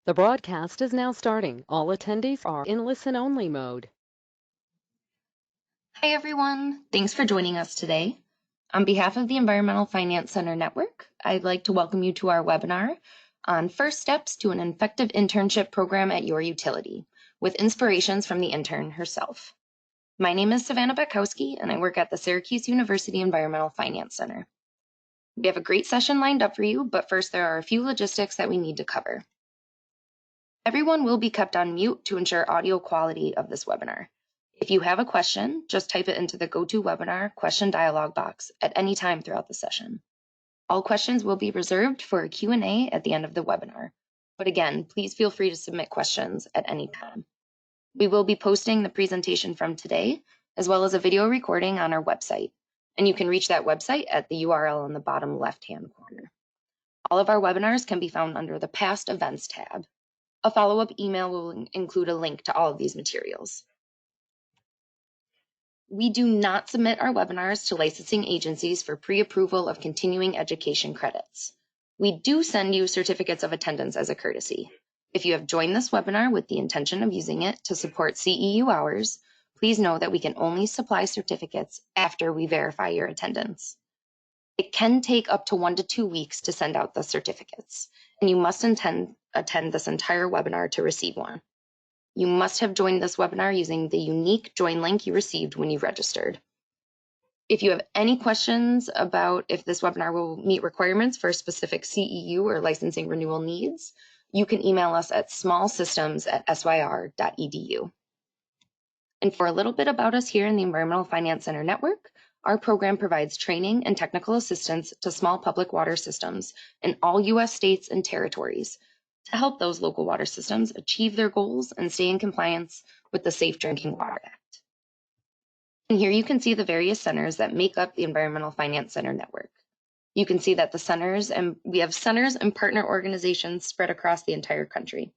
The broadcast is now starting. All attendees are in listen-only mode. Hi, everyone. Thanks for joining us today. On behalf of the Environmental Finance Center Network, I'd like to welcome you to our webinar on first steps to an effective internship program at your utility, with inspirations from the intern herself. My name is Savannah Bekowski, and I work at the Syracuse University Environmental Finance Center. We have a great session lined up for you, but first there are a few logistics that we need to cover. Everyone will be kept on mute to ensure audio quality of this webinar. If you have a question, just type it into the GoToWebinar question dialog box at any time throughout the session. All questions will be reserved for a Q&A at the end of the webinar. But again, please feel free to submit questions at any time. We will be posting the presentation from today, as well as a video recording on our website. And you can reach that website at the URL on the bottom left-hand corner. All of our webinars can be found under the Past Events tab. A follow-up email will include a link to all of these materials. We do not submit our webinars to licensing agencies for pre-approval of continuing education credits. We do send you certificates of attendance as a courtesy. If you have joined this webinar with the intention of using it to support CEU hours, please know that we can only supply certificates after we verify your attendance. It can take up to 1 to 2 weeks to send out the certificates, and you must attend this entire webinar to receive one. You must have joined this webinar using the unique join link you received when you registered. If you have any questions about if this webinar will meet requirements for a specific CEU or licensing renewal needs, you can email us at smallsystems@syr.edu. And for a little bit about us here in the Environmental Finance Center Network, our program provides training and technical assistance to small public water systems in all U.S. states and territories to help those local water systems achieve their goals and stay in compliance with the Safe Drinking Water Act. And here you can see the various centers that make up the Environmental Finance Center Network. You can see that we have centers and partner organizations spread across the entire country.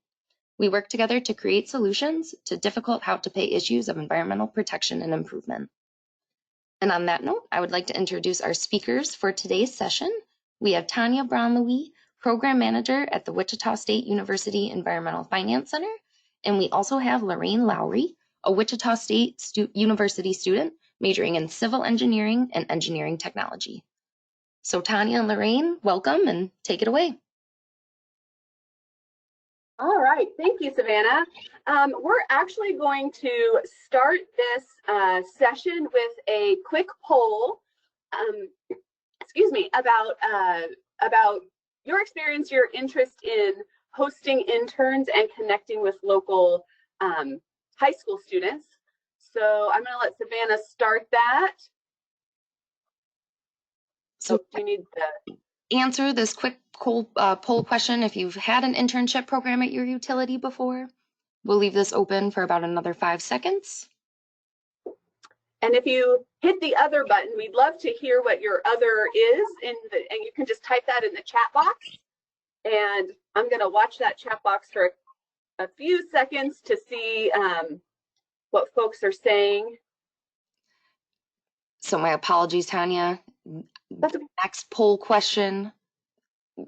We work together to create solutions to difficult how-to-pay issues of environmental protection and improvement. And on that note, I would like to introduce our speakers for today's session. We have Tanya Brown-Louis, Program Manager at the Wichita State University Environmental Finance Center. And we also have Lorraine Lowry, a Wichita State University student majoring in civil engineering and engineering technology. So Tanya and Lorraine, welcome and take it away. All right, thank you, Savannah. We're actually going to start this session with a quick poll, about your experience, your interest in hosting interns and connecting with local high school students. So I'm going to let Savannah start that. So do you need the answer this quick poll question if you've had an internship program at your utility before. We'll leave this open for about another 5 seconds. And if you hit the other button, we'd love to hear what your other is, and you can just type that in the chat box. And I'm going to watch that chat box for a few seconds to see what folks are saying. So my apologies, Tanya. That's okay. Next poll question.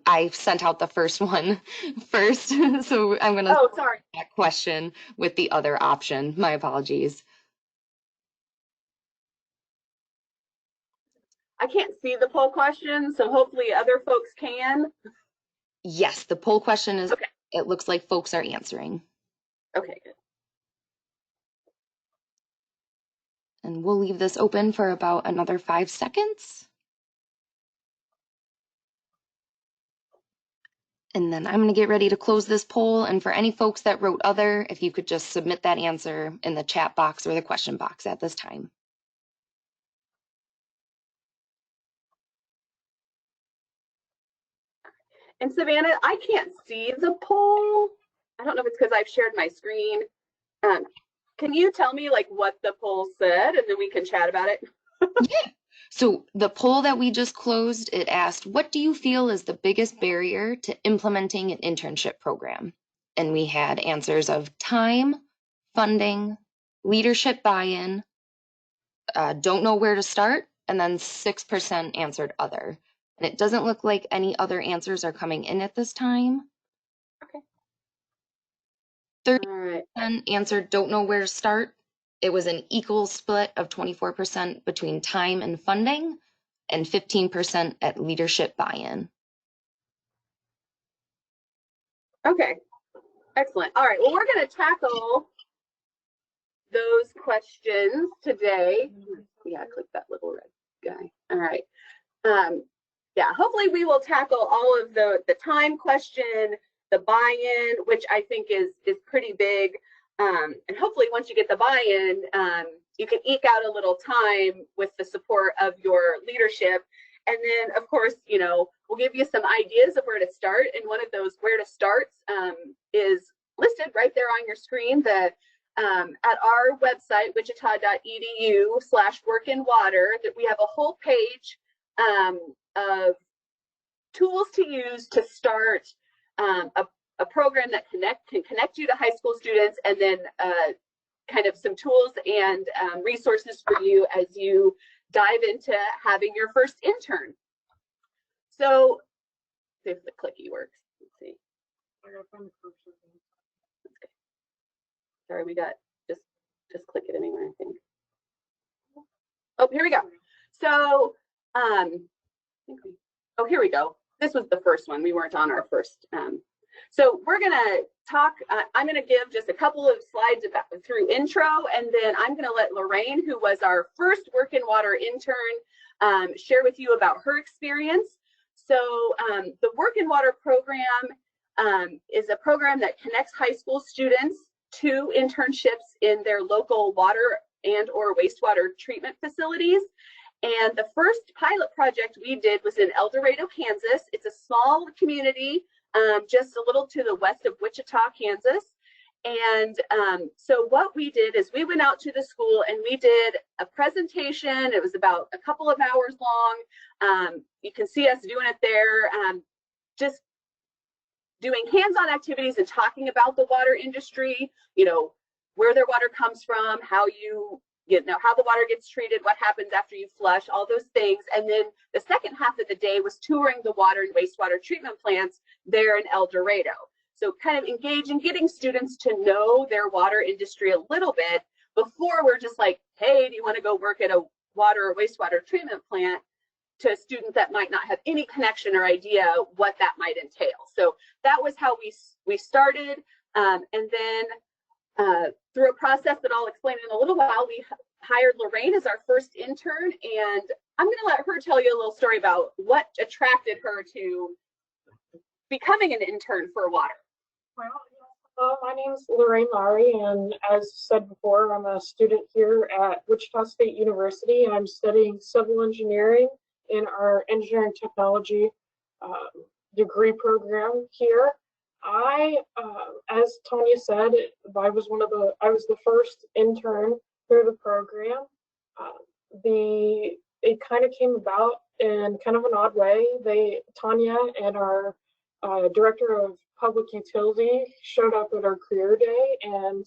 I sent out the first one first, so I'm going to sorry. that question with the other option. My apologies. I can't see the poll question, so hopefully other folks can. Yes, the poll question is, okay. It looks like folks are answering. Okay, good. And we'll leave this open for about another 5 seconds. And then I'm going to get ready to close this poll. And for any folks that wrote other, if you could just submit that answer in the chat box or the question box at this time. And Savannah, I can't see the poll. I don't know if it's because I've shared my screen. Can you tell me like what the poll said, and then we can chat about it? Yeah. So the poll that we just closed, it asked, what do you feel is the biggest barrier to implementing an internship program? And we had answers of time, funding, leadership buy-in, don't know where to start, and then 6% answered other. And it doesn't look like any other answers are coming in at this time. Okay. All right. 30% answered don't know where to start. It was an equal split of 24% between time and funding and 15% at leadership buy-in. Okay, excellent. All right, well, we're going to tackle those questions today. Yeah, click that little red guy. All right. Yeah, hopefully we will tackle all of the time question, the buy-in, which I think is pretty big. And hopefully once you get the buy-in, you can eke out a little time with the support of your leadership. And then, of course, you know, we'll give you some ideas of where to start. And one of those where to starts is listed right there on your screen. At our website, wichita.edu/workinwater, that we have a whole page of tools to use to start a program that can connect you to high school students, and then kind of some tools and resources for you as you dive into having your first intern. So, see if the clicky works. Let's see. Sorry, we got just click it anywhere, I think. Oh, here we go. So, oh, here we go. This was the first one. We weren't on our first. So we're going to talk, I'm going to give just a couple of slides through intro, and then I'm going to let Lorraine, who was our first Work in Water intern, share with you about her experience. So the Work in Water program is a program that connects high school students to internships in their local water and or wastewater treatment facilities. And the first pilot project we did was in El Dorado, Kansas. It's a small community, just a little to the west of Wichita, Kansas. And so what we did is we went out to the school and we did a presentation. It was about a couple of hours long. You can see us doing it there, just doing hands-on activities and talking about the water industry, you know, where their water comes from, how how the water gets treated, what happens after you flush, all those things. And then the second half of the day was touring the water and wastewater treatment plants there in El Dorado. So kind of engaging, getting students to know their water industry a little bit before we're just like, hey, do you want to go work at a water or wastewater treatment plant, to students that might not have any connection or idea what that might entail. So that was how we started. And then through a process that I'll explain in a little while, we hired Lorraine as our first intern, and I'm going to let her tell you a little story about what attracted her to becoming an intern for water. Well, my name is Lorraine Lowry, and as said before, I'm a student here at Wichita State University, and I'm studying civil engineering in our engineering technology degree program here. As Tanya said, I was the first intern through the program. It kind of came about in kind of an odd way. Tanya and our director of public utility showed up at our career day, and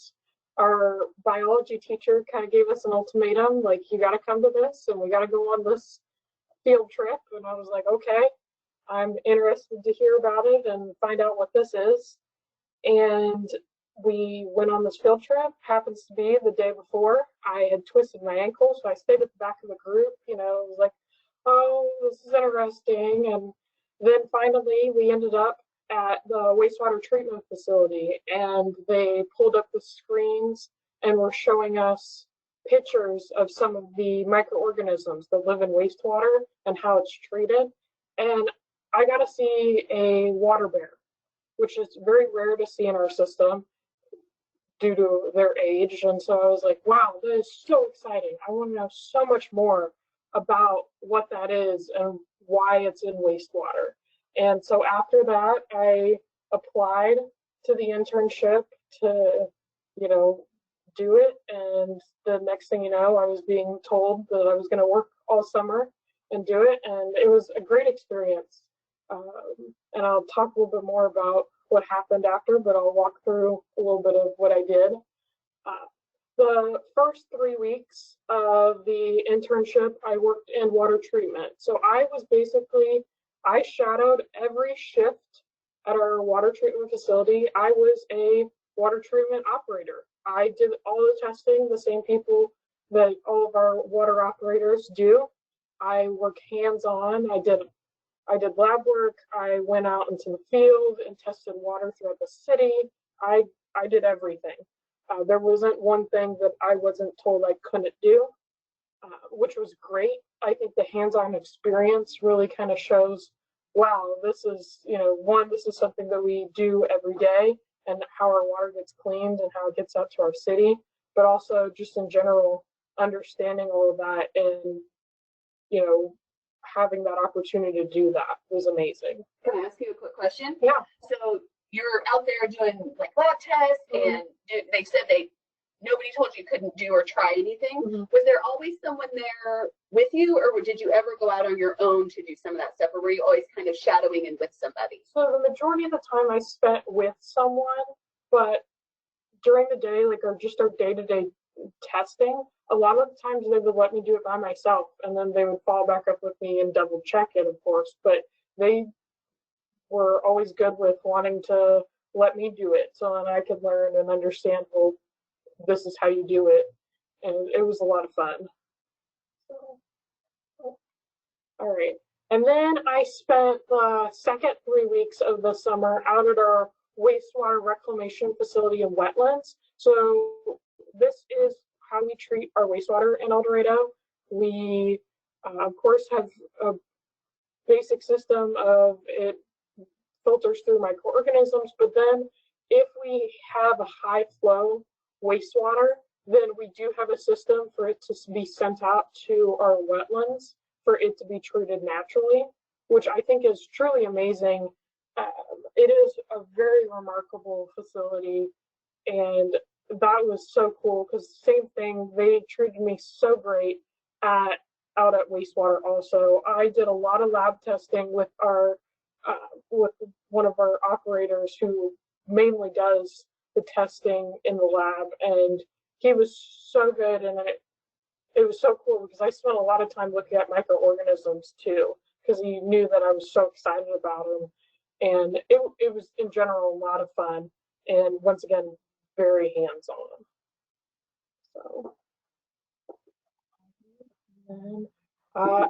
our biology teacher kind of gave us an ultimatum, like, you got to come to this, and we got to go on this field trip. And I was like, okay, I'm interested to hear about it and find out what this is. And we went on this field trip. Happens to be the day before I had twisted my ankle, so I stayed at the back of the group. You know, it was like, oh, this is interesting. And then finally we ended up at the wastewater treatment facility, and they pulled up the screens and were showing us pictures of some of the microorganisms that live in wastewater and how it's treated. And I got to see a water bear, which is very rare to see in our system due to their age. And so I was like, wow, that is so exciting. I want to know so much more about what that is and why it's in wastewater. And so after that, I applied to the internship to, you know, do it. And the next thing you know, I was being told that I was going to work all summer and do it. And it was a great experience. And I'll talk a little bit more about what happened after, but I'll walk through a little bit of what I did. The first 3 weeks of the internship, I worked in water treatment. So I shadowed every shift at our water treatment facility. I was a water treatment operator. I did all the testing, the same people that all of our water operators do. I work hands-on. I did lab work. I went out into the field and tested water throughout the city. I did everything. There wasn't one thing that I wasn't told I couldn't do, which was great. I think the hands-on experience really kind of shows, wow, this is, this is something that we do every day, and how our water gets cleaned and how it gets out to our city, but also just in general, understanding all of that and, having that opportunity to do that was amazing. Can I ask you a quick question? Yeah. So you're out there doing like lab tests, and they said nobody told you couldn't do or try anything. Was there always someone there with you, or did you ever go out on your own to do some of that stuff, or were you always kind of shadowing and with somebody? So the majority of the time I spent with someone, but during the day, like our day-to-day testing, a lot of the times they would let me do it by myself, and then they would follow back up with me and double check it, of course, but they were always good with wanting to let me do it so that I could learn and understand, well, this is how you do it, and it was a lot of fun. All right, and then I spent the second 3 weeks of the summer out at our wastewater reclamation facility in wetlands. So this is how we treat our wastewater in El Dorado. We, of course, have a basic system of it filters through microorganisms, but then if we have a high flow wastewater, then we do have a system for it to be sent out to our wetlands for it to be treated naturally, which I think is truly amazing. It is a very remarkable facility, and that was so cool because same thing, they treated me so great out at wastewater. Also, I did a lot of lab testing with our with one of our operators who mainly does the testing in the lab, and he was so good, and it was so cool because I spent a lot of time looking at microorganisms too, because he knew that I was so excited about them, and it was in general a lot of fun, and once again, very hands-on. So,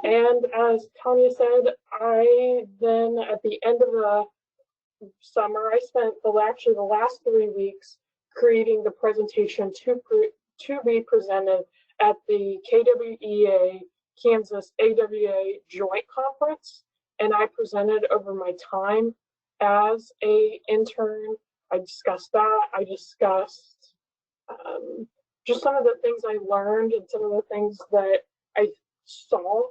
and as Tanya said, I then at the end of the summer, I spent the last 3 weeks creating the presentation to be presented at the KWEA Kansas AWA Joint Conference, and I presented over my time as a intern. I discussed that. I discussed just some of the things I learned and some of the things that I saw.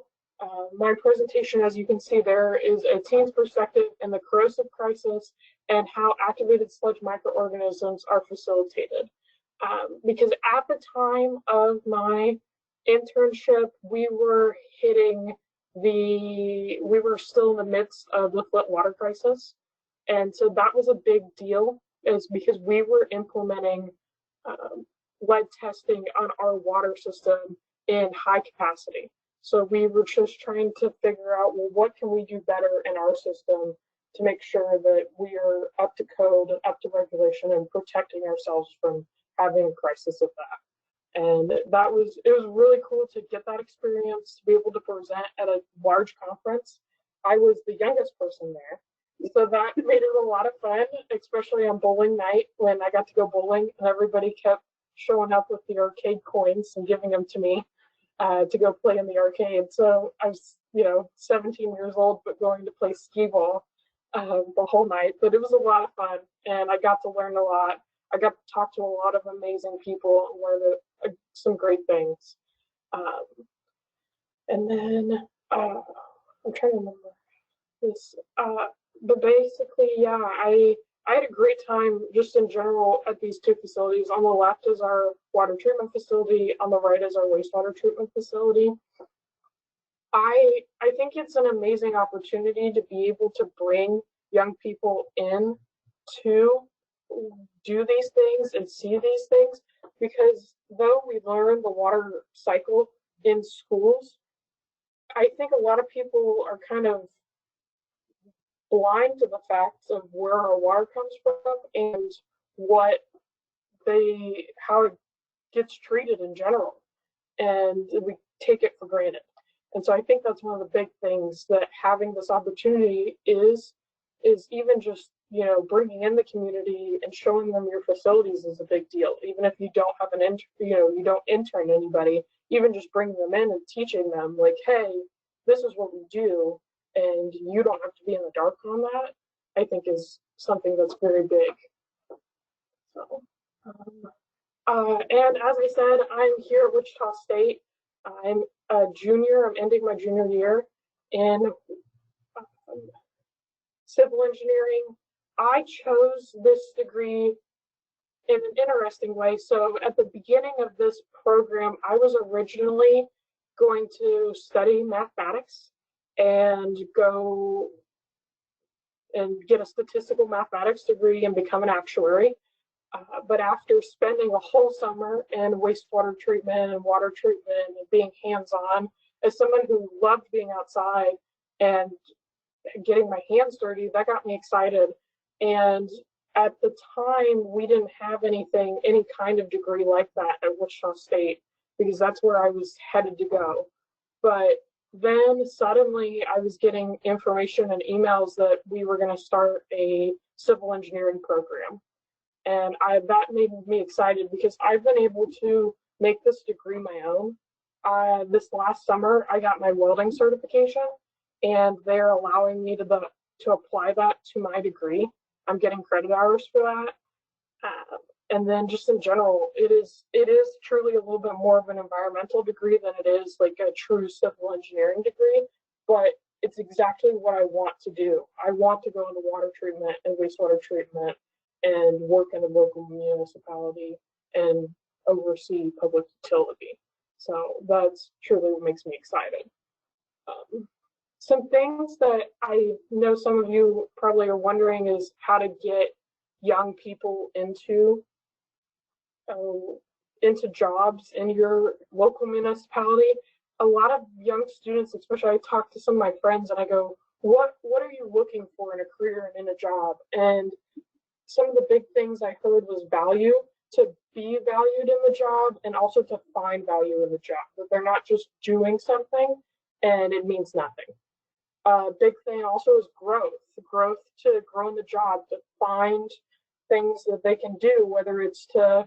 My presentation, as you can see there, is a teen's perspective in the corrosive crisis and how activated sludge microorganisms are facilitated. Because at the time of my internship, we were still in the midst of the Flint water crisis. And so that was a big deal, is because we were implementing lead testing on our water system in high capacity. So we were just trying to figure out, well, what can we do better in our system to make sure that we are up to code and up to regulation and protecting ourselves from having a crisis of that. And it was really cool to get that experience, to be able to present at a large conference. I was the youngest person there, so that made it a lot of fun, especially on bowling night when I got to go bowling and everybody kept showing up with the arcade coins and giving them to me to go play in the arcade. So I was, 17 years old, but going to play skee ball the whole night. But it was a lot of fun, and I got to learn a lot. I got to talk to a lot of amazing people and learn some great things. And then I'm trying to remember this. But basically, yeah, I had a great time just in general at these two facilities. On the left is our water treatment facility. On the right is our wastewater treatment facility. I think it's an amazing opportunity to be able to bring young people in to do these things and see these things, because though we learn the water cycle in schools, I think a lot of people are kind of blind to the facts of where our water comes from and what how it gets treated in general, and we take it for granted. And so I think that's one of the big things, that having this opportunity is even just, you know, bringing in the community and showing them your facilities is a big deal. Even if you don't have you don't intern anybody, even just bringing them in and teaching them, like, hey, this is what we do, and you don't have to be in the dark on that, I think is something that's very big. So, and as I said, I'm here at Wichita State. I'm a junior. I'm ending my junior year in civil engineering. I chose this degree in an interesting way. So at the beginning of this program, I was originally going to study mathematics and go and get a statistical mathematics degree and become an actuary. But after spending a whole summer in wastewater treatment and water treatment and being hands-on, as someone who loved being outside and getting my hands dirty, that got me excited. And at the time, we didn't have any kind of degree like that at Wichita State, because that's where I was headed to go. But then suddenly I was getting information and emails that we were going to start a civil engineering program. And that made me excited, because I've been able to make this degree my own. This last summer, I got my welding certification, and they're allowing me to apply that to my degree. I'm getting credit hours for that. And then just in general, it is truly a little bit more of an environmental degree than it is like a true civil engineering degree, but it's exactly what I want to do. I want to go into water treatment and wastewater treatment and work in a local municipality and oversee public utility. So that's truly what makes me excited. Some things that I know some of you probably are wondering is how to get young people into jobs in your local municipality. A lot of young students, especially, I talk to some of my friends and I go, what are you looking for in a career and in a job? And some of the big things I heard was value, to be valued in the job, and also to find value in the job, that they're not just doing something and it means nothing. Big thing also is growth to grow in the job, to find things that they can do, whether it's to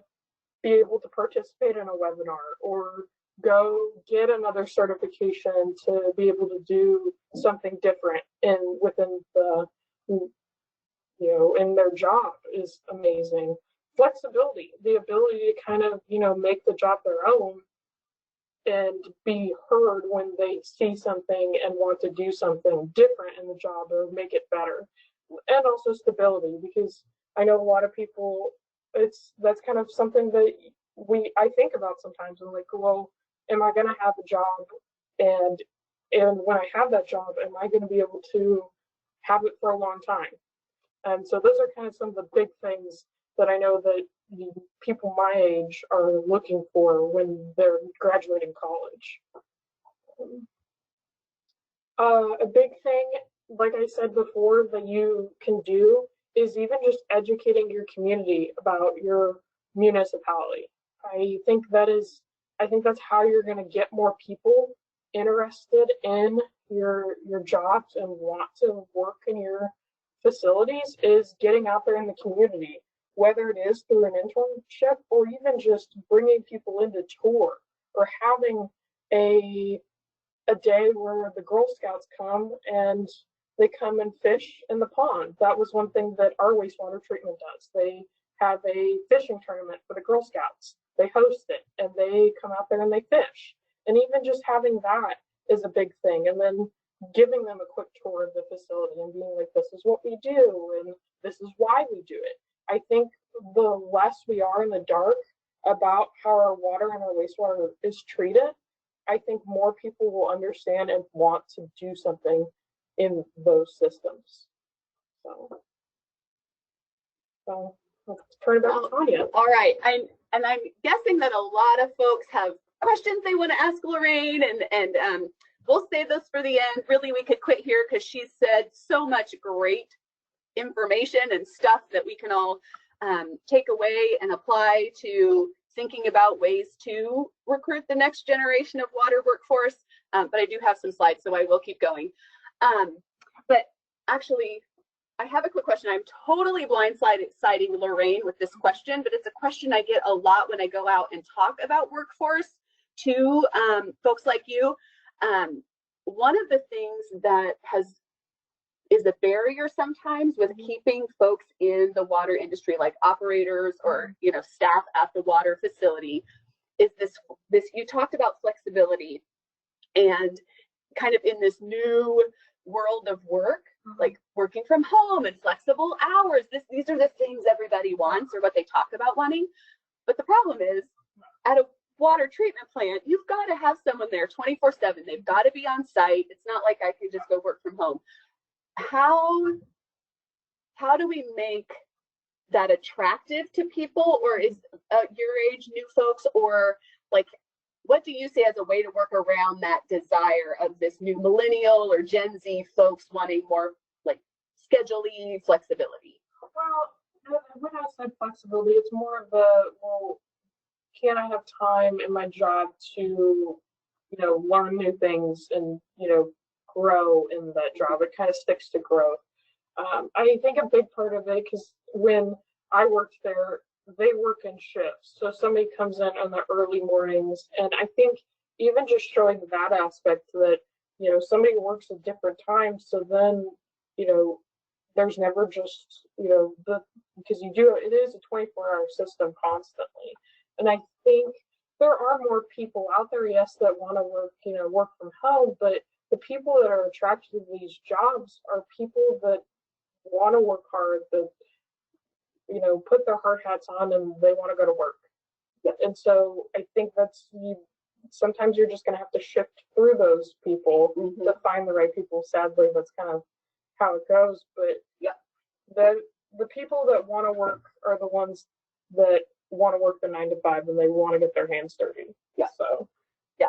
be able to participate in a webinar or go get another certification to be able to do something different within the, in their job is amazing. Flexibility, the ability to kind of, make the job their own and be heard when they see something and want to do something different in the job or make it better. And also stability, because I know a lot of people, that's kind of something that I think about sometimes. I'm like, well, am I going to have a job? And when I have that job, am I going to be able to have it for a long time? And so those are kind of some of the big things that I know that people my age are looking for when they're graduating college. A big thing, like I said before, that you can do is even just educating your community about your municipality. I think that's how you're going to get more people interested in your jobs and want to work in your facilities, is getting out there in the community, whether it is through an internship or even just bringing people in to tour, or having a day where the Girl Scouts come and they come and fish in the pond. That was one thing that our wastewater treatment does. They have a fishing tournament for the Girl Scouts. They host it and they come out there and they fish. And even just having that is a big thing. And then giving them a quick tour of the facility and being like, this is what we do and this is why we do it. I think the less we are in the dark about how our water and our wastewater is treated, I think more people will understand and want to do something in those systems. So let's turn it back to Tanya. All right, I'm guessing that a lot of folks have questions they want to ask Lorraine, and we'll save this for the end. Really, we could quit here because she's said so much great information and stuff that we can all take away and apply to thinking about ways to recruit the next generation of water workforce. But I do have some slides, so I will keep going. But actually, I have a quick question. I'm totally blindsiding Lorraine with this question, but it's a question I get a lot when I go out and talk about workforce to folks like you. One of the things that is a barrier sometimes with keeping folks in the water industry, like operators or staff at the water facility, is this you talked about flexibility and kind of in this new world of work, like working from home and flexible hours. These are the things everybody wants or what they talk about wanting. But the problem is, at a water treatment plant, you've got to have someone there 24/7. They've got to be on site. It's not like I can just go work from home. How do we make that attractive to people, or is your age new folks, or like what do you see as a way to work around that desire of this new millennial or Gen Z folks wanting more like schedule-y flexibility? Well, when I said flexibility, it's more of the, well, can I have time in my job to, learn new things and, grow in that job? It kind of sticks to growth. I think a big part of it, because when I worked there, they work in shifts. So somebody comes in the early mornings, and I think even just showing that aspect that, somebody works at different times. So then, there's never just, because it is a 24-hour system constantly. And I think there are more people out there, yes, that want to work, work from home, but the people that are attracted to these jobs are people that want to work hard, that put their hard hats on and they want to go to work. And so I think sometimes you're just going to have to shift through those people to find the right people. Sadly, that's kind of how it goes. But yeah, the people that want to work are the ones that want to work the 9 to 5 and they want to get their hands dirty. Yeah. So yeah.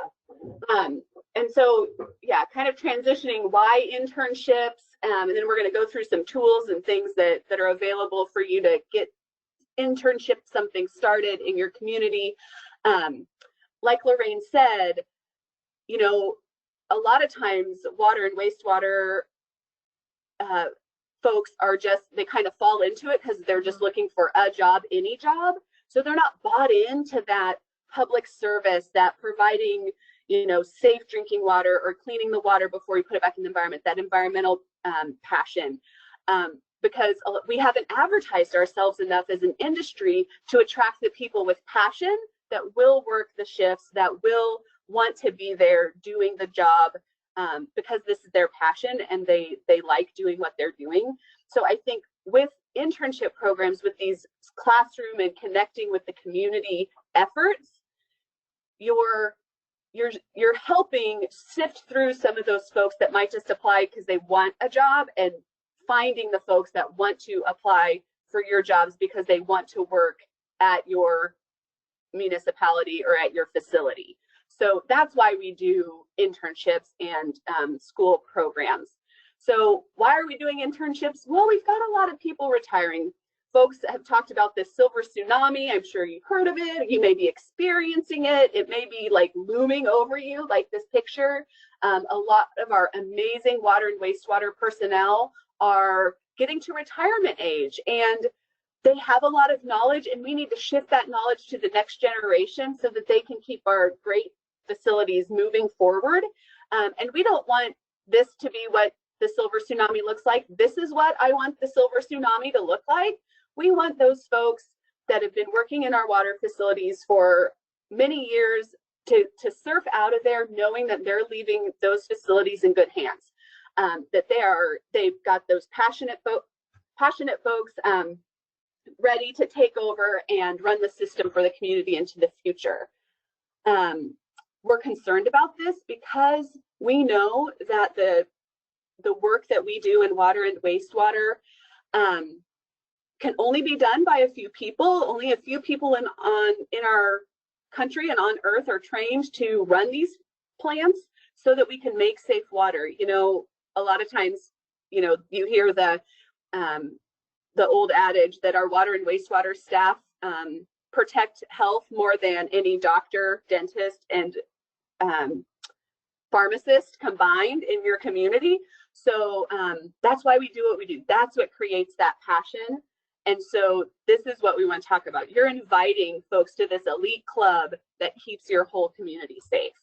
And so, yeah, kind of transitioning why internships, and then we're going to go through some tools and things that are available for you to get internship something started in your community. Like Lorraine said, a lot of times water and wastewater folks are they kind of fall into it because they're just looking for a job, any job. So they're not bought into that public service, that providing safe drinking water or cleaning the water before you put it back in the environment, that environmental passion, because we haven't advertised ourselves enough as an industry to attract the people with passion that will work the shifts, that will want to be there doing the job because this is their passion and they like doing what they're doing. So I think with internship programs, with these classroom and connecting with the community efforts, you're helping sift through some of those folks that might just apply because they want a job, and finding the folks that want to apply for your jobs because they want to work at your municipality or at your facility. So that's why we do internships and school programs. So why are we doing internships? Well, we've got a lot of people retiring. Folks have talked about this silver tsunami. I'm sure you've heard of it. You may be experiencing it. It may be like looming over you, like this picture. A lot of our amazing water and wastewater personnel are getting to retirement age, and they have a lot of knowledge, and we need to shift that knowledge to the next generation so that they can keep our great facilities moving forward. And we don't want this to be what the silver tsunami looks like. This is what I want the silver tsunami to look like. We want those folks that have been working in our water facilities for many years to surf out of there knowing that they're leaving those facilities in good hands, that they've got those passionate folks ready to take over and run the system for the community into the future. We're concerned about this because we know that the work that we do in water and wastewater can only be done by a few people. Only a few people in our country and on earth are trained to run these plants so that we can make safe water. A lot of times, you hear the the old adage that our water and wastewater staff protect health more than any doctor, dentist, and pharmacist combined in your community. So that's why we do what we do. That's what creates that passion. And so this is what we want to talk about. You're inviting folks to this elite club that keeps your whole community safe.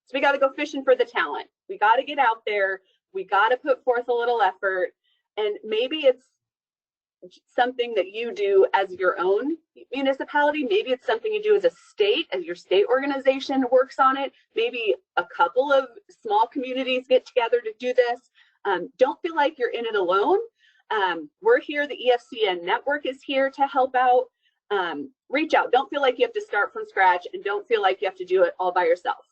So we got to go fishing for the talent. We got to get out there. We got to put forth a little effort. And maybe it's something that you do as your own municipality. Maybe it's something you do as a state, as your state organization works on it. Maybe a couple of small communities get together to do this. Don't feel like you're in it alone. We're here, the EFCN network is here to help out. Reach out. Don't feel like you have to start from scratch, and don't feel like you have to do it all by yourself.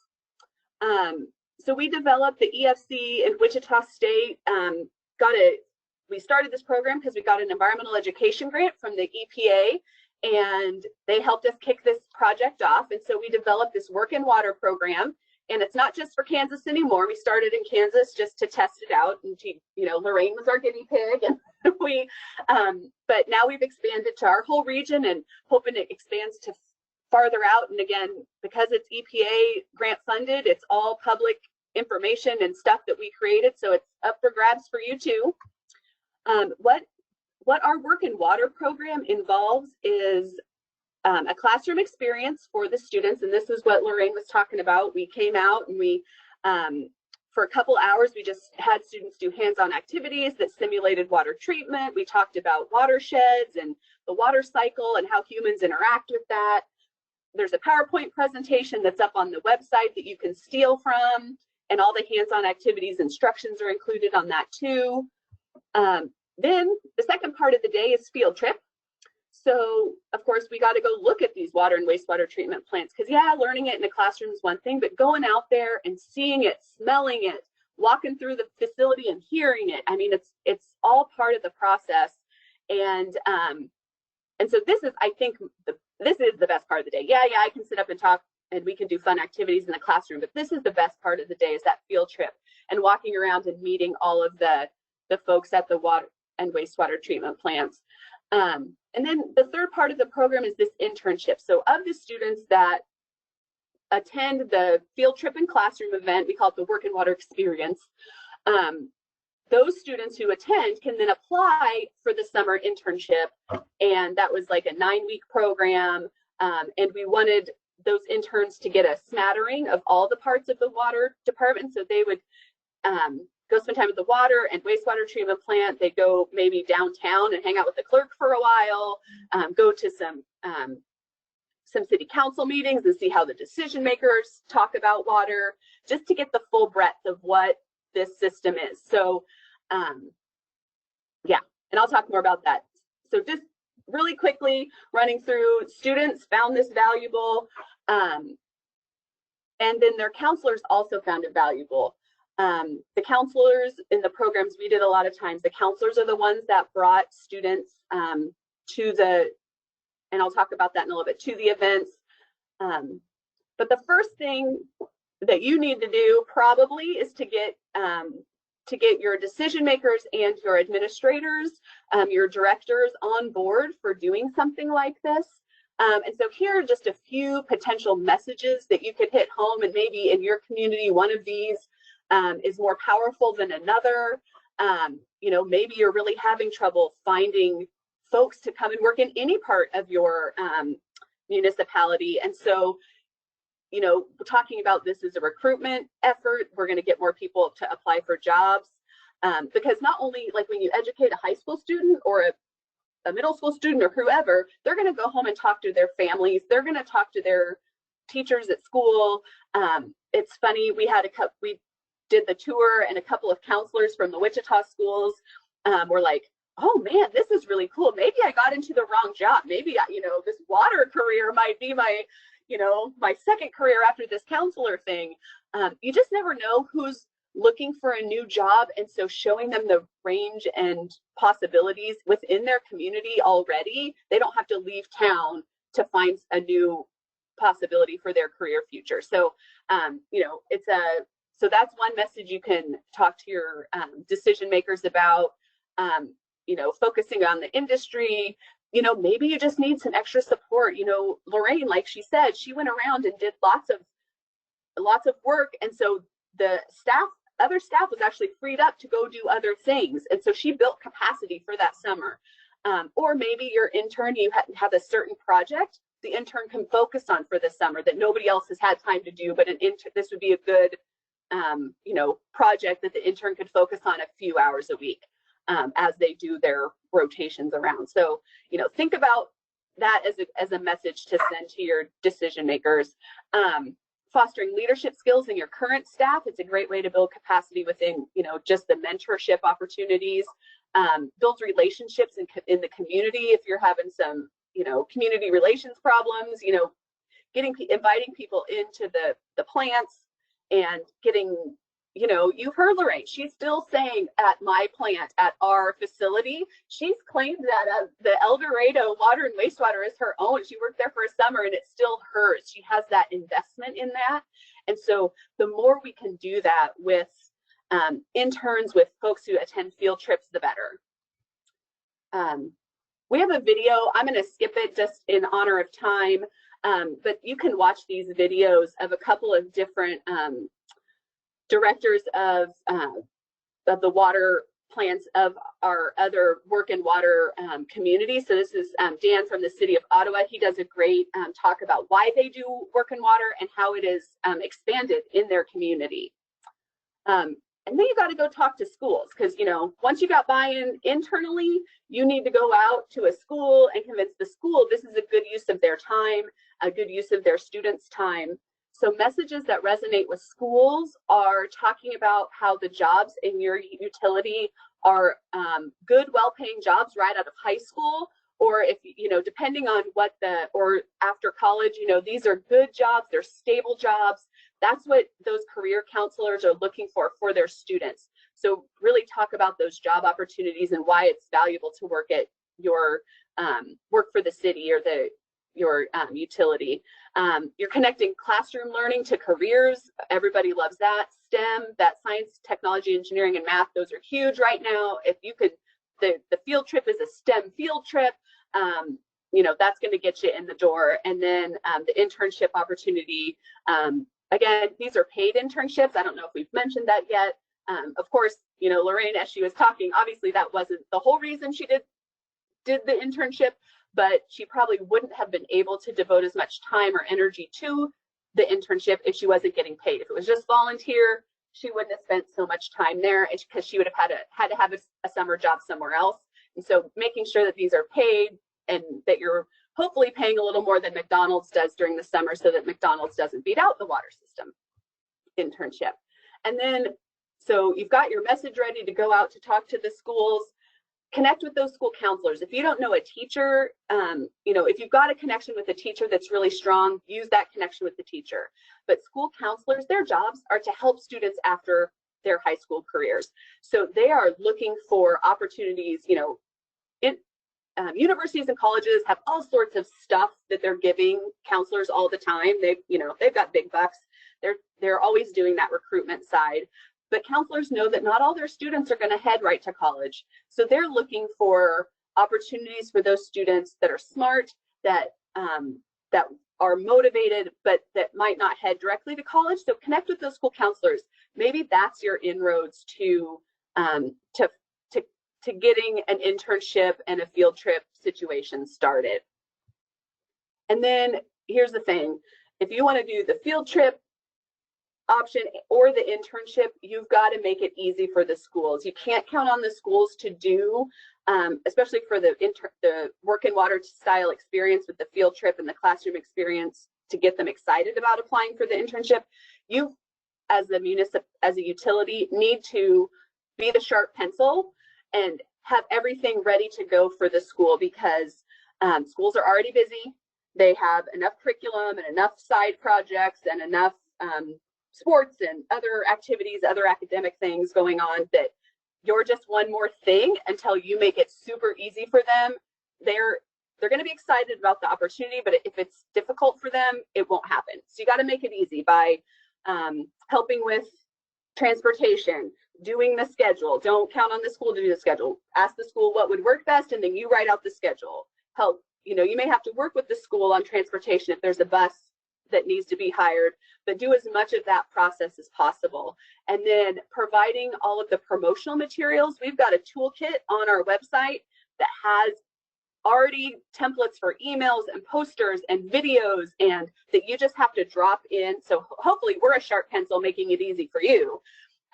So we developed the EFC in Wichita State. We started this program because we got an environmental education grant from the EPA, and they helped us kick this project off. And so we developed this work in water program, and it's not just for Kansas anymore. We started in Kansas just to test it out, and Lorraine was our guinea pig, and but now we've expanded to our whole region and hoping it expands to farther out. And again, because it's EPA grant funded, it's all public information and stuff that we created, so it's up for grabs for you too. What our work in water program involves is a classroom experience for the students, and this is what Lorraine was talking about. We came out and we, for a couple hours, we just had students do hands-on activities that simulated water treatment. We talked about watersheds and the water cycle and how humans interact with that. There's a PowerPoint presentation that's up on the website that you can steal from, and all the hands-on activities instructions are included on that too. Then the second part of the day is field trip. So of course we got to go look at these water and wastewater treatment plants, because yeah, learning it in a classroom is one thing, but going out there and seeing it, smelling it, walking through the facility and hearing it, I mean, it's all part of the process. And so this is, I think, this is the best part of the day. Yeah, I can sit up and talk and we can do fun activities in the classroom, but this is the best part of the day, is that field trip and walking around and meeting all of the folks at the water and wastewater treatment plants. And then the third part of the program is this internship. So of the students that attend the field trip and classroom event, we call it the Work and Water Experience, those students who attend can then apply for the summer internship. And that was like a 9-week program. And we wanted those interns to get a smattering of all the parts of the water department. So they would go spend time at the water and wastewater treatment plant. They go maybe downtown and hang out with the clerk for a while, go to some city council meetings and see how the decision makers talk about water, just to get the full breadth of what this system is. So yeah, and I'll talk more about that. So just really quickly running through, students found this valuable, and then their counselors also found it valuable. The counselors in the programs we did a lot of times, the counselors are the ones that brought students to the, and I'll talk about that in a little bit, to the events. But the first thing that you need to do probably is to get your decision makers and your administrators, your directors on board for doing something like this. And so here are just a few potential messages that you could hit home, and maybe in your community, one of these is more powerful than another. Maybe you're really having trouble finding folks to come and work in any part of your municipality. And so, we're talking about this as a recruitment effort. We're going to get more people to apply for jobs, because not only like when you educate a high school student or a middle school student or whoever, they're going to go home and talk to their families. They're going to talk to their teachers at school. It's funny, we did the tour, and a couple of counselors from the Wichita schools were like, oh man, this is really cool. Maybe I got into the wrong job. Maybe, this water career might be my second career after this counselor thing. You just never know who's looking for a new job. And so showing them the range and possibilities within their community already, they don't have to leave town to find a new possibility for their career future. So, so that's one message you can talk to your decision makers about. focusing on the industry. Maybe you just need some extra support. Lorraine, like she said, she went around and did lots of work, and so the other staff was actually freed up to go do other things, and so she built capacity for that summer. Or maybe your intern, you have a certain project the intern can focus on for the summer that nobody else has had time to do, but this would be a good project that the intern could focus on a few hours a week as they do their rotations around. So think about that as a message to send to your decision makers. Fostering leadership skills in your current staff. It's a great way to build capacity within, just the mentorship opportunities. Build relationships in the community if you're having some, community relations problems. Inviting people into the plants and getting, you've heard Lorraine. She's still saying at my plant, at our facility, she's claimed that the El Dorado water and wastewater is her own. She worked there for a summer and it's still hers. She has that investment in that. And so the more we can do that with interns, with folks who attend field trips, the better. We have a video. I'm going to skip it just in honor of time, but you can watch these videos of a couple of different directors of the water plants of our other work in water community. So this is Dan from the city of Ottawa. He does a great talk about why they do work in water and how it is expanded in their community. And then you got to go talk to schools because, once you got buy-in internally, you need to go out to a school and convince the school this is a good use of their time, a good use of their students' time. So messages that resonate with schools are talking about how the jobs in your utility are good, well-paying jobs right out of high school, or if, depending on or after college, these are good jobs, they're stable jobs. That's what those career counselors are looking for their students. So really talk about those job opportunities and why it's valuable to work at your work for the city or your utility. You're connecting classroom learning to careers. Everybody loves that. STEM, that science, technology, engineering, and math, those are huge right now. If you could, the field trip is a STEM field trip. That's going to get you in the door. And then the internship opportunity. Again, these are paid internships. I don't know if we've mentioned that yet. Of course, Lorraine, as she was talking, obviously that wasn't the whole reason she did the internship, but she probably wouldn't have been able to devote as much time or energy to the internship if she wasn't getting paid. If it was just volunteer, she wouldn't have spent so much time there because she would have had to have a summer job somewhere else. And so making sure that these are paid and that you're hopefully paying a little more than McDonald's does during the summer so that McDonald's doesn't beat out the water system internship. And then, so you've got your message ready to go out to talk to the schools. Connect with those school counselors. If you don't know a teacher, if you've got a connection with a teacher that's really strong, use that connection with the teacher. But school counselors, their jobs are to help students after their high school careers. So they are looking for opportunities, universities and colleges have all sorts of stuff that they're giving counselors all the time. They've got big bucks. They're always doing that recruitment side. But counselors know that not all their students are going to head right to college. So they're looking for opportunities for those students that are smart, that are motivated, but that might not head directly to college. So connect with those school counselors. Maybe that's your inroads to getting an internship and a field trip situation started. And then here's the thing. If you want to do the field trip option or the internship, you've got to make it easy for the schools. You can't count on the schools to do, especially for the work in water style experience with the field trip and the classroom experience, to get them excited about applying for the internship. You, as a utility, need to be the sharp pencil and have everything ready to go for the school, because schools are already busy. They have enough curriculum and enough side projects and enough sports and other activities, other academic things going on, that you're just one more thing until you make it super easy for them. They're going to be excited about the opportunity, but if it's difficult for them, it won't happen. So you got to make it easy by helping with transportation, doing the schedule. Don't count on the school to do the schedule. Ask the school what would work best, and then you write out the schedule. Help, you know, you may have to work with the school on transportation if there's a bus that needs to be hired, but do as much of that process as possible. And then providing all of the promotional materials. We've got a toolkit on our website that has already templates for emails and posters and videos, and that you just have to drop in. So hopefully we're a sharp pencil making it easy for you.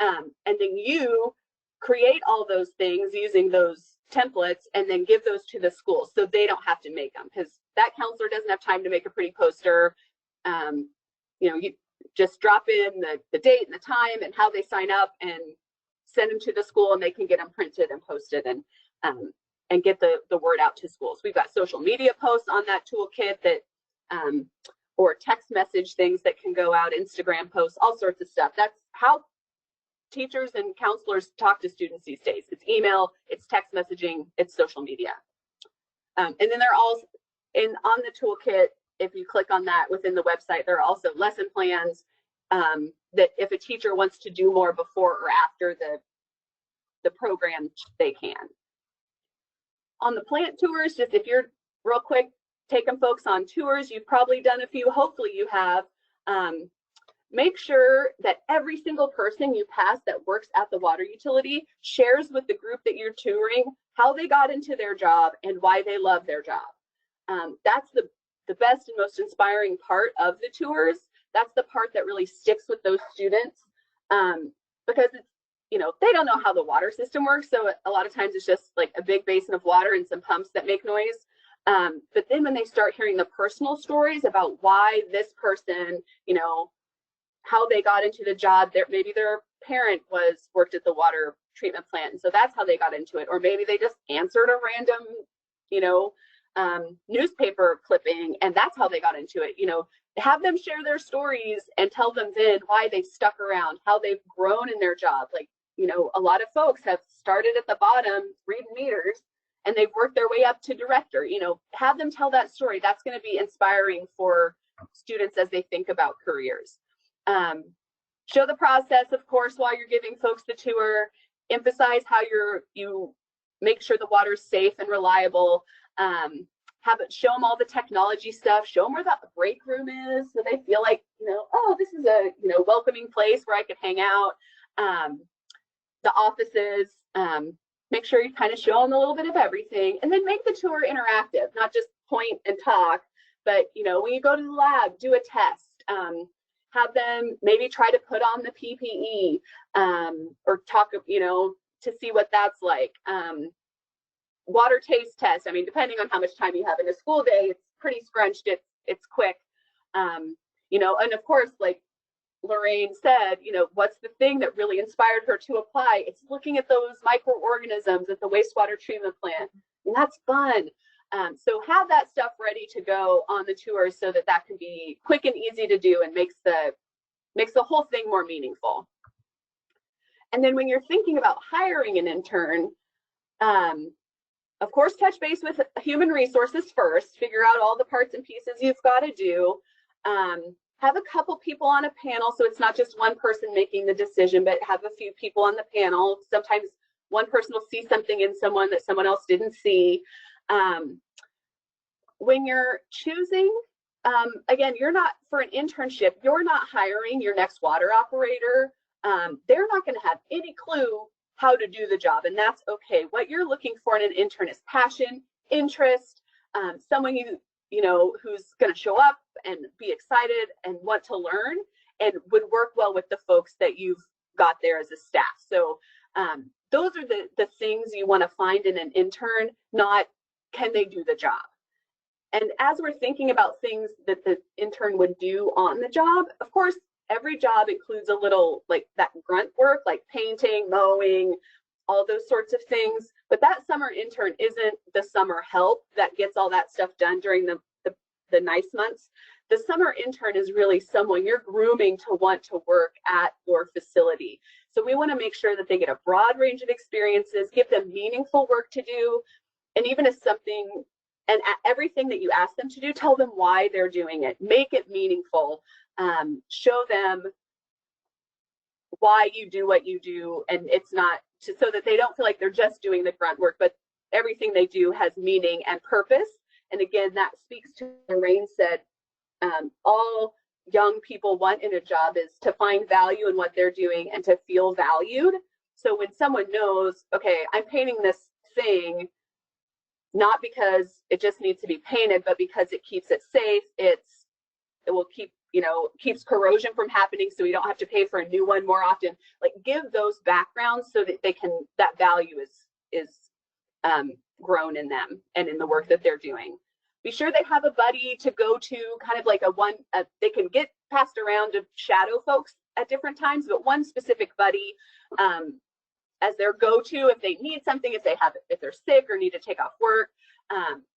And then you create all those things using those templates and then give those to the school so they don't have to make them, because that counselor doesn't have time to make a pretty poster. You know, you just drop in the date and the time and how they sign up and send them to the school, and they can get them printed and posted and get the word out to schools. We've got social media posts on that toolkit that, or text message things that can go out, Instagram posts, all sorts of stuff. That's how teachers and counselors talk to students these days. It's email, it's text messaging, it's social media. And then they're all on the toolkit. If you click on that within the website, there are also lesson plans that if a teacher wants to do more before or after the program, they can. On the plant tours, just if you're real quick, taking folks on tours, you've probably done a few, hopefully you have. Make sure that every single person you pass that works at the water utility shares with the group that you're touring how they got into their job and why they love their job. That's the best and most inspiring part of the tours. That's the part that really sticks with those students, because it's, you know, they don't know how the water system works. So a lot of times it's just like a big basin of water and some pumps that make noise. But then when they start hearing the personal stories about why this person, you know, how they got into the job, maybe their parent worked at the water treatment plant, and so that's how they got into it. Or maybe they just answered a random, you know, newspaper clipping, and that's how they got into it. You know, have them share their stories and tell them then why they've stuck around, how they've grown in their job. Like, you know, a lot of folks have started at the bottom reading meters and they've worked their way up to director. You know, have them tell that story. That's going to be inspiring for students as they think about careers. Show the process, of course, while you're giving folks the tour. Emphasize how you make sure the water's safe and reliable. Show them all the technology stuff. Show them where the break room is, so they feel like, you know, oh, this is a, you know, welcoming place where I could hang out. The offices. Make sure you kind of show them a little bit of everything, and then make the tour interactive, not just point and talk, but, you know, when you go to the lab, do a test. Have them maybe try to put on the PPE, or talk, you know, to see what that's like. Water taste test. I mean, depending on how much time you have in a school day, it's pretty scrunched. It's quick. You know, and of course, like Lorraine said, you know, what's the thing that really inspired her to apply? It's looking at those microorganisms at the wastewater treatment plant, and that's fun. So have that stuff ready to go on the tour so that that can be quick and easy to do and makes the whole thing more meaningful. And then when you're thinking about hiring an intern, of course, touch base with human resources first, figure out all the parts and pieces you've got to do. Have a couple people on a panel, so it's not just one person making the decision, but have a few people on the panel. Sometimes one person will see something in someone that someone else didn't see. When you're choosing, again, you're not, for an internship, you're not hiring your next water operator. They're not going to have any clue how to do the job, and that's okay. What you're looking for in an intern is passion, interest, someone you know, who's going to show up and be excited and want to learn and would work well with the folks that you've got there as a staff. So those are the things you want to find in an intern, not can they do the job. And as we're thinking about things that the intern would do on the job, of course, every job includes a little, like, that grunt work, like painting, mowing, all those sorts of things. But that summer intern isn't the summer help that gets all that stuff done during the nice months. The summer intern is really someone you're grooming to want to work at your facility. So we want to make sure that they get a broad range of experiences, give them meaningful work to do, and even if something, and everything that you ask them to do, tell them why they're doing it. Make it meaningful. Show them why you do what you do, and it's not so that they don't feel like they're just doing the grunt work, but everything they do has meaning and purpose. And again, that speaks to what Lorraine said, all young people want in a job is to find value in what they're doing and to feel valued. So when someone knows, okay, I'm painting this thing not because it just needs to be painted, but because it keeps it safe, it will keep, keeps corrosion from happening, so we don't have to pay for a new one more often. Like, give those backgrounds so that that value is grown in them and in the work that they're doing. Be sure they have a buddy to go to, kind of like they can get passed around to shadow folks at different times, but one specific buddy as their go-to if they need something, if they're sick or need to take off work,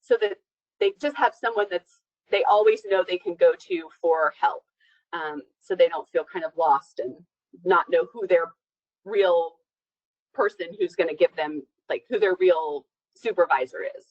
so that they just have someone they always know they can go to for help, so they don't feel kind of lost and not know who their real person who's going to give them, like, who their real supervisor is.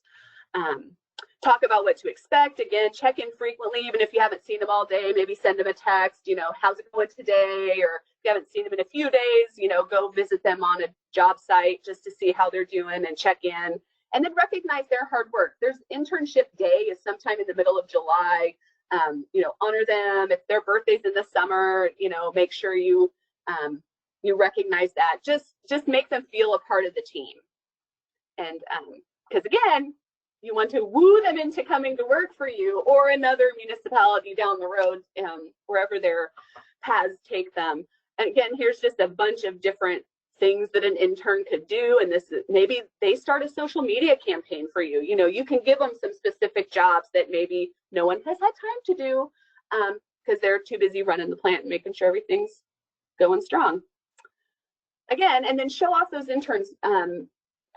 Talk about what to expect. Again, check in frequently, even if you haven't seen them all day. Maybe send them a text, how's it going today? Or if you haven't seen them in a few days, go visit them on a job site just to see how they're doing and check in. And then recognize their hard work. There's internship day is sometime in the middle of July. Honor them. If their birthday's in the summer, make sure you recognize that. Just make them feel a part of the team. And because again, you want to woo them into coming to work for you or another municipality down the road, wherever their paths take them. And again, here's just a bunch of different things that an intern could do. And maybe they start a social media campaign for you. You can give them some specific jobs that maybe no one has had time to do because they're too busy running the plant and making sure everything's going strong. Again, and then show off those interns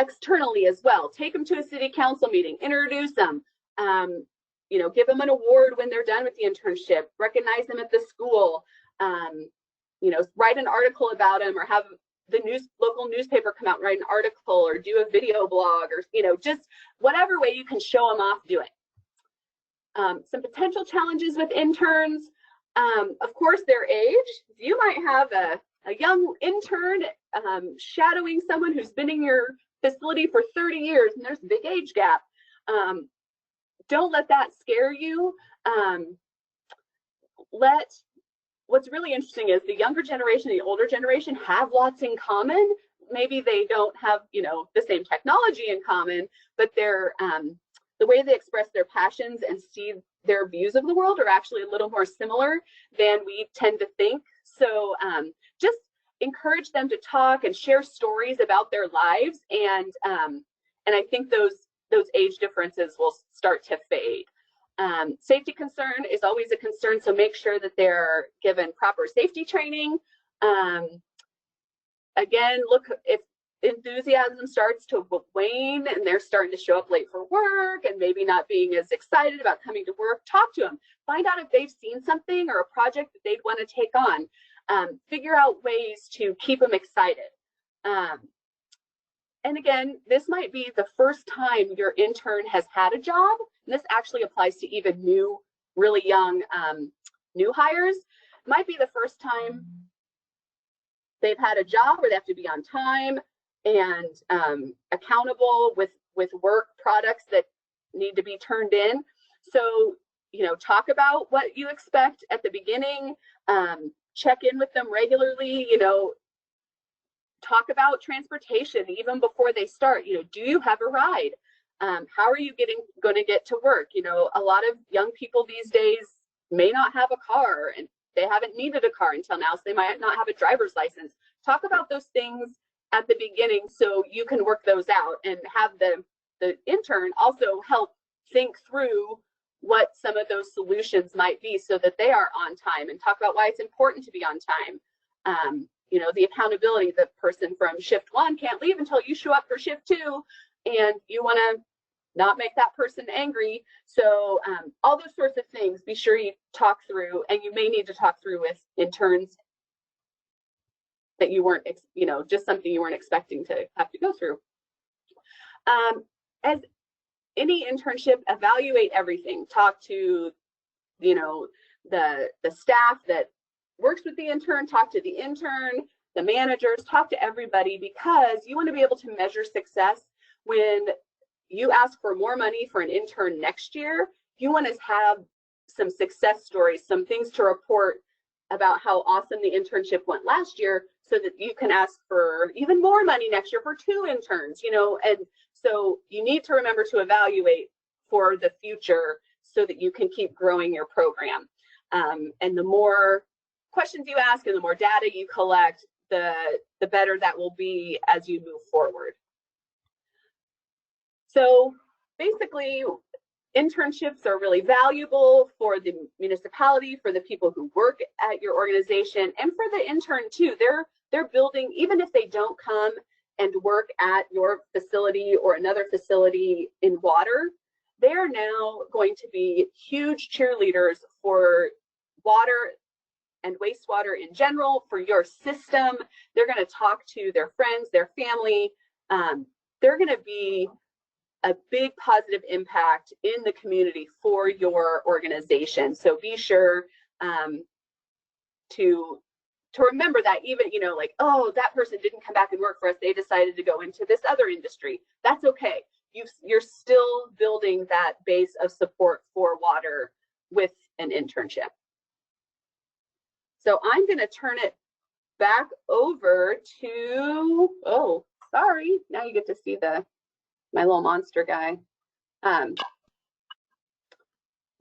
externally as well. Take them to a city council meeting, introduce them, give them an award when they're done with the internship, recognize them at the school, write an article about them, or have the local newspaper come out and write an article, or do a video blog, or just whatever way you can show them off doing. Some potential challenges with interns, of course, their age. You might have a young intern shadowing someone who's been in your facility for 30 years, and there's a big age gap. Don't let that scare you. What's really interesting is the younger generation and the older generation have lots in common. Maybe they don't have, the same technology in common, but the way they express their passions and see their views of the world are actually a little more similar than we tend to think. So just encourage them to talk and share stories about their lives, and I think those age differences will start to fade. Safety concern is always a concern, so make sure that they're given proper safety training. Again, look, if enthusiasm starts to wane and they're starting to show up late for work and maybe not being as excited about coming to work, talk to them. Find out if they've seen something or a project that they'd want to take on. Figure out ways to keep them excited. And again, this might be the first time your intern has had a job. And this actually applies to even really young new hires. It might be the first time they've had a job where they have to be on time and accountable with work products that need to be turned in. So, talk about what you expect at the beginning. Check in with them regularly, talk about transportation even before they start. Do you have a ride? How are you going to get to work? A lot of young people these days may not have a car, and they haven't needed a car until now, so they might not have a driver's license. Talk about those things at the beginning so you can work those out, and have the intern also help think through what some of those solutions might be so that they are on time, and talk about why it's important to be on time. The accountability, the person from shift 1 can't leave until you show up for shift 2, and you want to not make that person angry. So all those sorts of things, be sure you talk through, and you may need to talk through with interns that you weren't, just something you weren't expecting to have to go through. As any internship, evaluate everything. Talk to, the staff that works with the intern, talk to the intern, the managers, talk to everybody, because you want to be able to measure success. When you ask for more money for an intern next year, you want to have some success stories, some things to report about how awesome the internship went last year, so that you can ask for even more money next year for 2 interns, you know. And so you need to remember to evaluate for the future so that you can keep growing your program. And the more questions you ask and the more data you collect, the better that will be as you move forward. So basically, internships are really valuable for the municipality, for the people who work at your organization, and for the intern too. They're building, even if they don't come and work at your facility or another facility in water, they are now going to be huge cheerleaders for water and wastewater in general, for your system. They're going to talk to their friends, their family. They're going to be a big positive impact in the community for your organization. So be sure to remember that, even, you know, like, oh, that person didn't come back and work for us, they decided to go into this other industry. That's okay. You're still building that base of support for water with an internship. So I'm going to turn it back over to, oh, sorry, now you get to see my little monster guy. I'm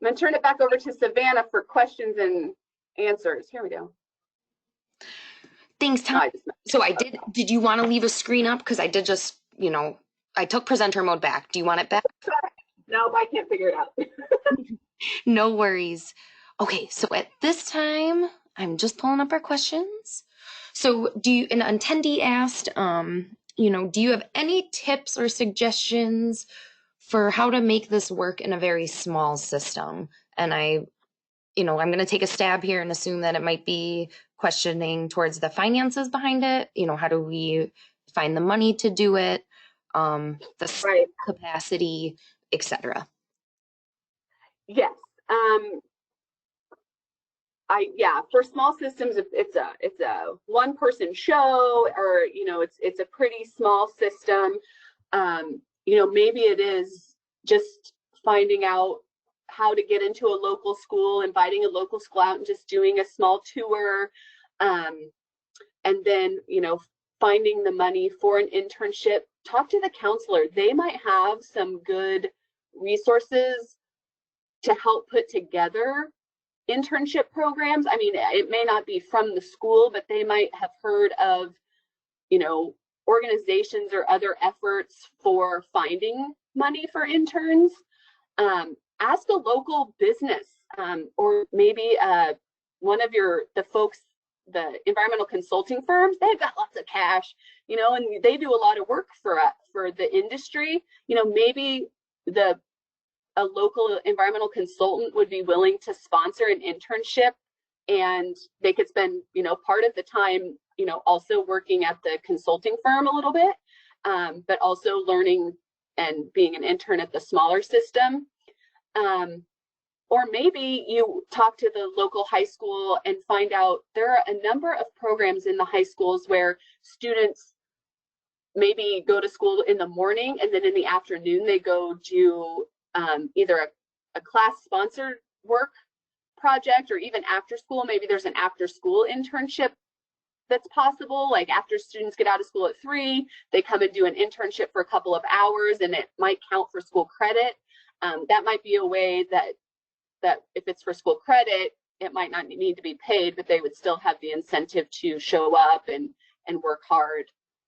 going to turn it back over to Savannah for questions and answers. Here we go. Thanks, Tom. So did you want to leave a screen up? Because I did just, you know, I took presenter mode back. Do you want it back? No, I can't figure it out. No worries. Okay, so at this time, I'm just pulling up our questions. So an attendee asked, you know, do you have any tips or suggestions for how to make this work in a very small system? And I'm going to take a stab here and assume that it might be questioning towards the finances behind it. You know, how do we find the money to do it, the capacity, etc. Yes. For small systems, if it's a one-person show, or, you know, it's a pretty small system, you know, maybe it is just finding out how to get into a local school, inviting a local school out and just doing a small tour, and then, you know, finding the money for an internship. Talk to the counselor. They might have some good resources to help put together internship programs. I mean, it may not be from the school, but they might have heard of, you know, organizations or other efforts for finding money for interns. Ask a local business, or maybe one of the folks, the environmental consulting firms. They've got lots of cash, you know, and they do a lot of work for the industry. You know, maybe a local environmental consultant would be willing to sponsor an internship, and they could spend, you know, part of the time, you know, also working at the consulting firm a little bit, but also learning and being an intern at the smaller system. Or maybe you talk to the local high school and find out there are a number of programs in the high schools where students maybe go to school in the morning, and then in the afternoon they go do either a class-sponsored work project, or even after school. Maybe there's an after-school internship that's possible. Like, after students get out of school at 3, they come and do an internship for a couple of hours, and it might count for school credit. That might be a way that if it's for school credit, it might not need to be paid, but they would still have the incentive to show up and work hard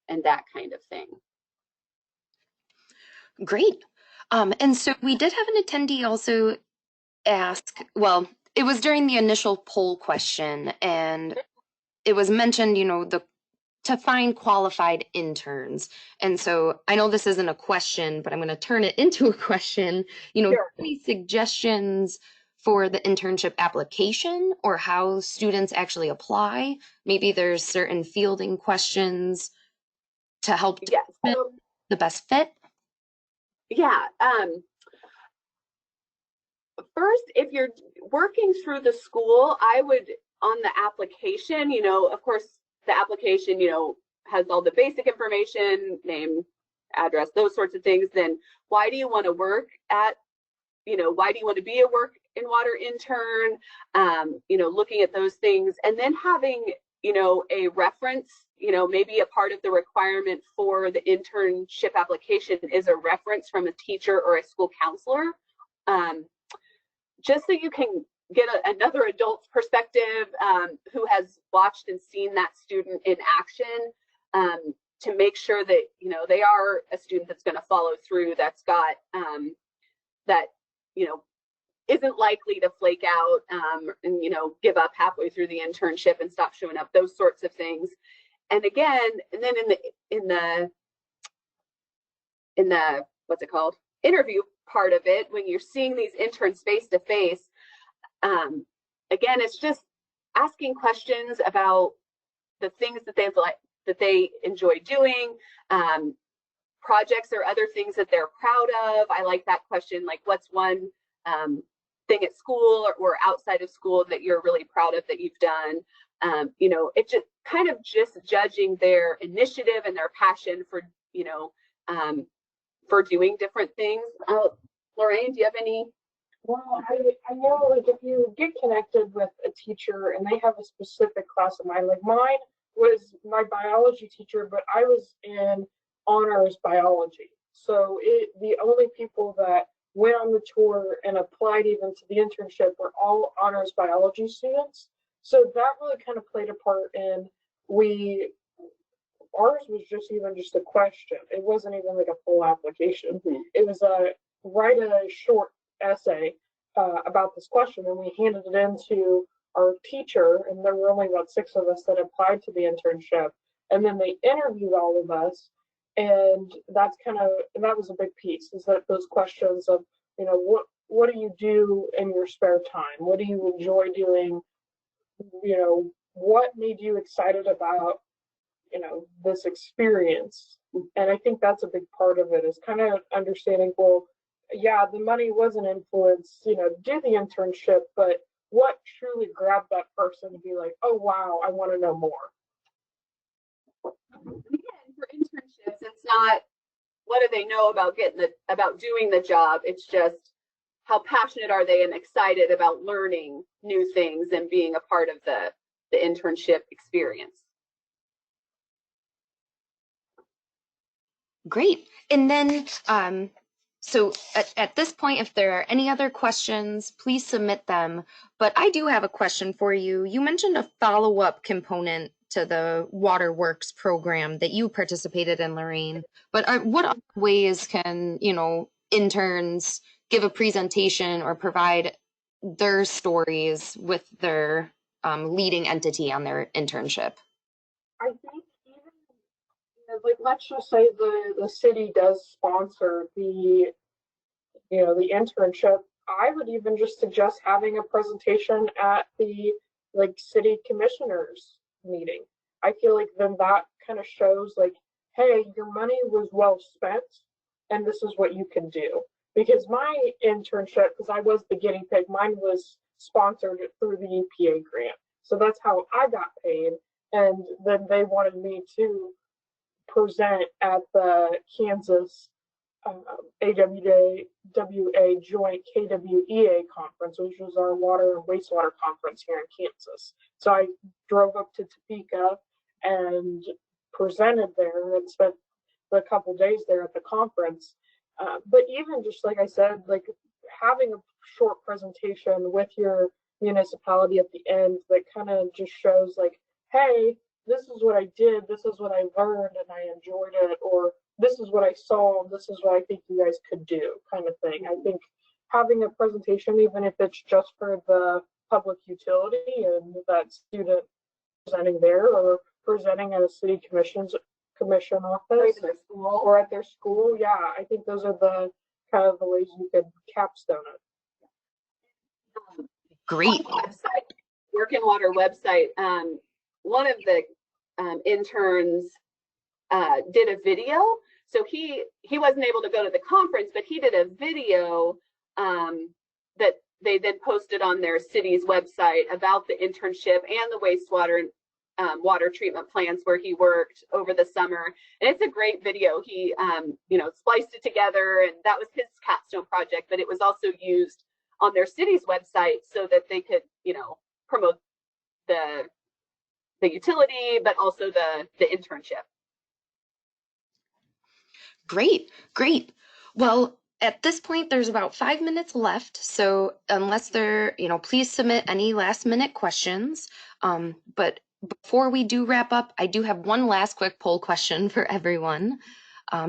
and that kind of thing. Great. And so we did have an attendee also ask, well, it was during the initial poll question, and it was mentioned, you know, to find qualified interns. And so I know this isn't a question, but I'm going to turn it into a question. You know, Sure. Any suggestions for the internship application, or how students actually apply? Maybe there's certain fielding questions to help determine the best fit. Yeah. First, if you're working through the school, I would, on the application, you know, of course, the application, you know, has all the basic information, name, address, those sorts of things, then why do you want to work at, you know, why do you want to be a work in water intern? You know, looking at those things, and then having, you know, a reference, you know, maybe a part of the requirement for the internship application is a reference from a teacher or a school counselor, just so you can get another adult's perspective who has watched and seen that student in action, to make sure that, you know, they are a student that's going to follow through, that's got, that, you know, isn't likely to flake out and, you know, give up halfway through the internship and stop showing up, those sorts of things. And again, and then in the what's it called, interview part of it, when you're seeing these interns face to face, again, it's just asking questions about the things that they enjoy doing, projects or other things that they're proud of. I like that question, like what's one thing at school or outside of school that you're really proud of that you've done. You know, it just kind of just judging their initiative and their passion for, you know, for doing different things. Lorraine, do you have any? Well, I know, like, if you get connected with a teacher and they have a specific class in mind, like mine was my biology teacher, but I was in honors biology. So the only people that went on the tour and applied even to the internship were all honors biology students. So that really kind of played a part in ours was just a question. It wasn't even like a full application. It was write a short essay about this question, and we handed it in to our teacher, and there were only about 6 of us that applied to the internship, and then they interviewed all of us, and that was a big piece, is that those questions of, you know, what do you do in your spare time? What do you enjoy doing? You know, what made you excited about, you know, this experience? And I think that's a big part of it, is kind of understanding, well, yeah, the money was an influence, you know, to do the internship, but what truly grabbed that person to be like, oh, wow, I want to know more. Again, for internships, it's not what do they know about about doing the job. It's just how passionate are they and excited about learning new things and being a part of the internship experience. Great. And then, so at this point, if there are any other questions, please submit them. But I do have a question for you. You mentioned a follow-up component to the Waterworks program that you participated in, Lorraine. But what other ways can, you know, interns give a presentation or provide their stories with their leading entity on their internship? I think even, you know, like, let's just say the city does sponsor the internship. I would even just suggest having a presentation at the, like, city commissioners meeting. I feel like then that kind of shows, like, hey, your money was well spent and this is what you can do. Because my internship, because I was the guinea pig, mine was sponsored through the EPA grant. So that's how I got paid. And then they wanted me to present at the Kansas AWA joint KWEA conference, which was our water and wastewater conference here in Kansas. So I drove up to Topeka and presented there and spent a couple days there at the conference. But even just like I said, like having a short presentation with your municipality at the end that kind of just shows, like, hey, this is what I did, this is what I learned and I enjoyed it, or this is what I saw, this is what I think you guys could do, kind of thing. I think having a presentation, even if it's just for the public utility and that student presenting there or presenting at a city commission office or at their school, yeah, I think those are the kind of the ways you could capstone it. Great. Website, Work in Water website. One of the interns did a video. So he wasn't able to go to the conference, but he did a video that they then posted on their city's website about the internship and the wastewater water treatment plants where he worked over the summer. And it's a great video. He, spliced it together, and that was his capstone project, but it was also used on their city's website so that they could, promote the utility, but also the internship. Great, great. Well, at this point, there's about 5 minutes left. So unless there, please submit any last minute questions. But before we do wrap up, I do have one last quick poll question for everyone.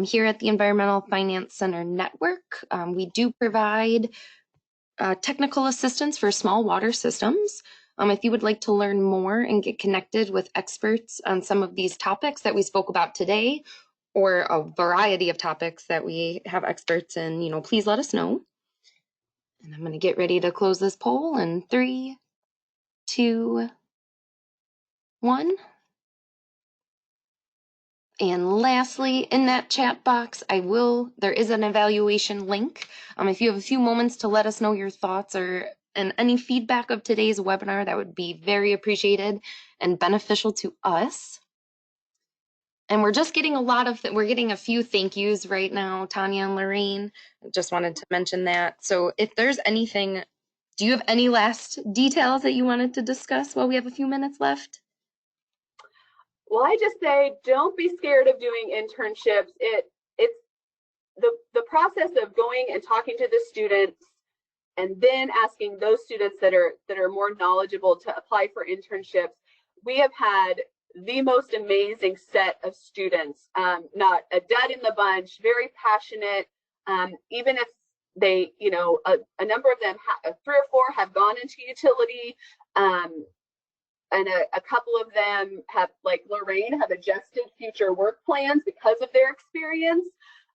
Here at the Environmental Finance Center Network, we do provide technical assistance for small water systems. If you would like to learn more and get connected with experts on some of these topics that we spoke about today, or a variety of topics that we have experts in, please let us know. And I'm going to get ready to close this poll in 3, 2, 1. And lastly, in that chat box, there is an evaluation link. If you have a few moments to let us know your thoughts and any feedback of today's webinar, that would be very appreciated and beneficial to us. And we're just getting we're getting a few thank yous right now, Tanya and Lorraine. Just wanted to mention that. So if there's anything, do you have any last details that you wanted to discuss while we have a few minutes left? Well, I just say, don't be scared of doing internships. It's the process of going and talking to the students and then asking those students that are more knowledgeable to apply for internships. We have had the most amazing set of students, not a dud in the bunch, very passionate. Even if they, a number of them, 3 or 4 have gone into utility, and a couple of them have, like Lorraine, have adjusted future work plans because of their experience.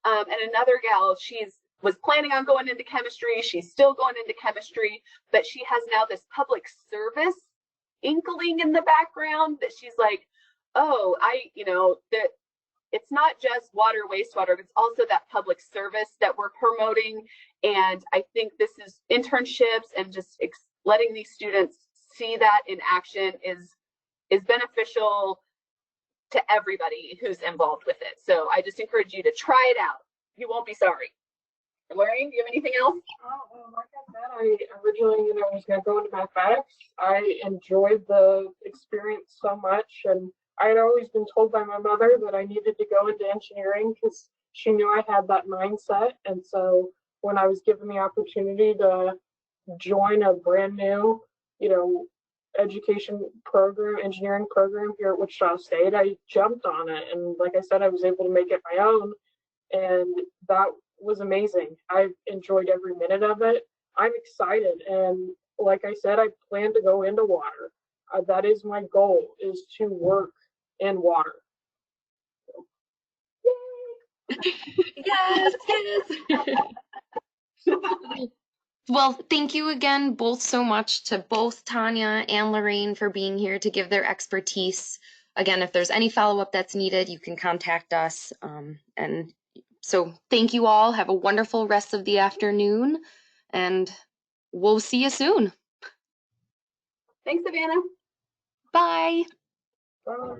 And another gal, was planning on going into chemistry. She's still going into chemistry, but she has now this public service inkling in the background that she's like, oh, that it's not just water, wastewater, it's also that public service that we're promoting. And I think this is internships and just letting these students see that in action is beneficial to everybody who's involved with it. So I just encourage you to try it out. You won't be sorry. Lorraine, do you have anything else? Like I said, I originally, was going to go into mathematics. I enjoyed the experience so much, and I had always been told by my mother that I needed to go into engineering because she knew I had that mindset. And so when I was given the opportunity to join a brand new, education program, engineering program here at Wichita State, I jumped on it. And like I said, I was able to make it my own. And that was amazing. I've enjoyed every minute of it. I'm excited. And like I said, I plan to go into water. That is my goal, is to work in water. Yes, yes. Well, thank you again both so much to both Tanya and Lorraine for being here to give their expertise. Again, if there's any follow-up that's needed, you can contact us. And so thank you all. Have a wonderful rest of the afternoon, and we'll see you soon. Thanks, Savannah. Bye. Bye.